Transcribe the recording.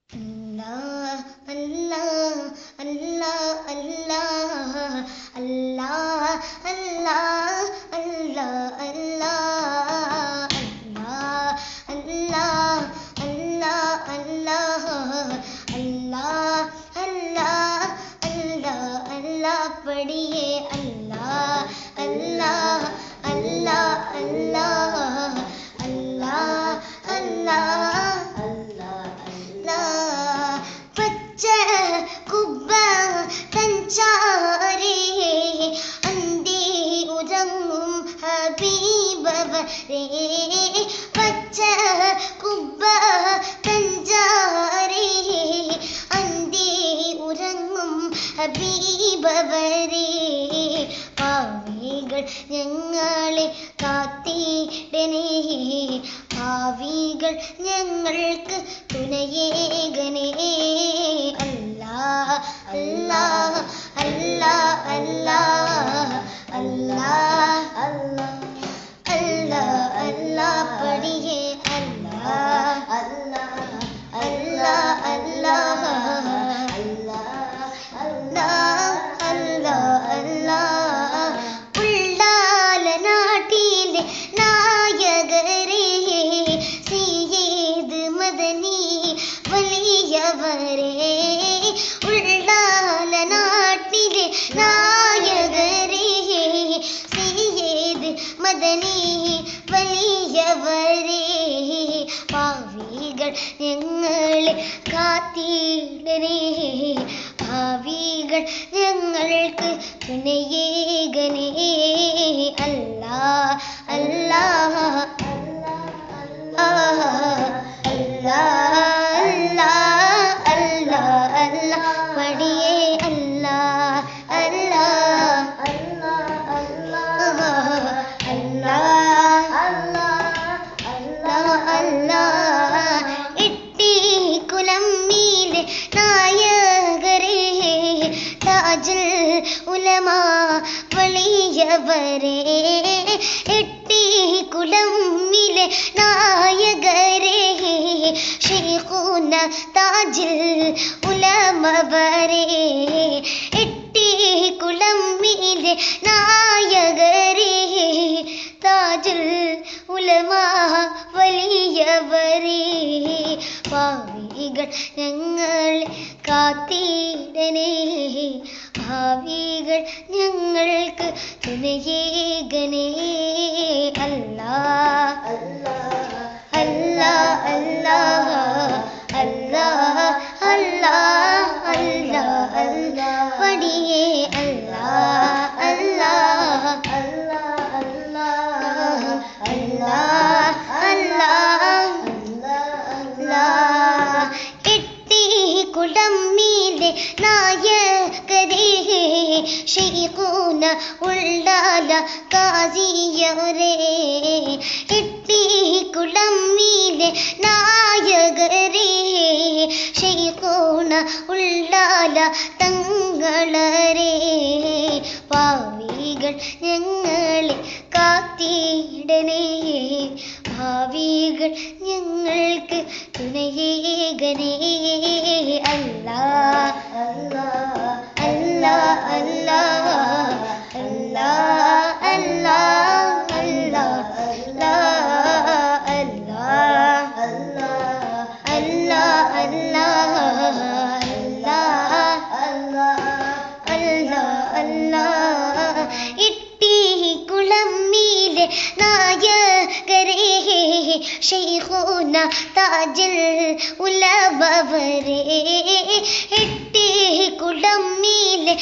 Allah, Allah, Allah, Allah, Allah, Allah, Allah, Allah, Allah, Allah, Allah, Allah, Allah, Allah, पढ़िए Allah, Allah, Allah, Allah, Allah, Allah. കുബ്ബ തഞ്ചാരേ അന്തി ഉറങ്ങും ഹബീബവരേ പച്ച കുബ്ബ തഞ്ചാരേ അന്തി ഉറങ്ങും ഹബീബവരേ പാവികൾ ഞങ്ങളെ കാത്തിടണേ ഭാവികൾ ഞങ്ങൾക്ക് തുണയേകണേ Allah, Allah, Allah, Allah, Allah, Allah, पढ़िए Allah, Allah, Allah, Allah, Allah, Allah, ഉള്ളാല നാട്ടിലെ നായകരേ സയ്യിദ് മദനി വലിയവരേ ഉള്ളാല നാട്ടിലെ നായകരേ സയ്യിദ് മദനി വലിയവരേ പാവികൾ ഞങ്ങളെ കാത്തിടണേ ഭാവികൾ ഞങ്ങൾക്ക് തുണയേകണേ Allah, Allah, Allah, Allah, पढ़िए Allah, Allah, Allah, Allah, Allah, इट्टी कुलम्मीले नायगरे Tajul उलमा वलियवरे इट्टी कुलम्मीले नायगरे शेखुन ताजुल उलमा वरे इट्टी कुलम्मीले नायगरे ताजुल ഉലമാ വലിയവരേ ഭാവികൾ ഞങ്ങളെ കാത്തിടണേ ഭാവികൾ ഞങ്ങൾക്ക് തുണയേകണേ Allah, Allah, Allah, Allah, Allah, Allah, पढ़िए Allah, Allah, Allah, Allah, इट्टी कुलम्मीले नायकरे शेखुन उल्लाല കാസിയവരേ इट्टी കുലമ്മിലെ നായകരേ शेखुन ഉल्लाല തങ്ങളരേ പാവികൾ ഞങ്ങളെ കാത്തിടണേ ഭാവികൾ ഞങ്ങൾക്ക് തുണയേകണേ Allah, Allah, Allah, Allah, Allah, Allah, इट्टी कुलम्मीले नायकरे शेखुन Tajul उलमा वरे इट्टी कुलम्मीले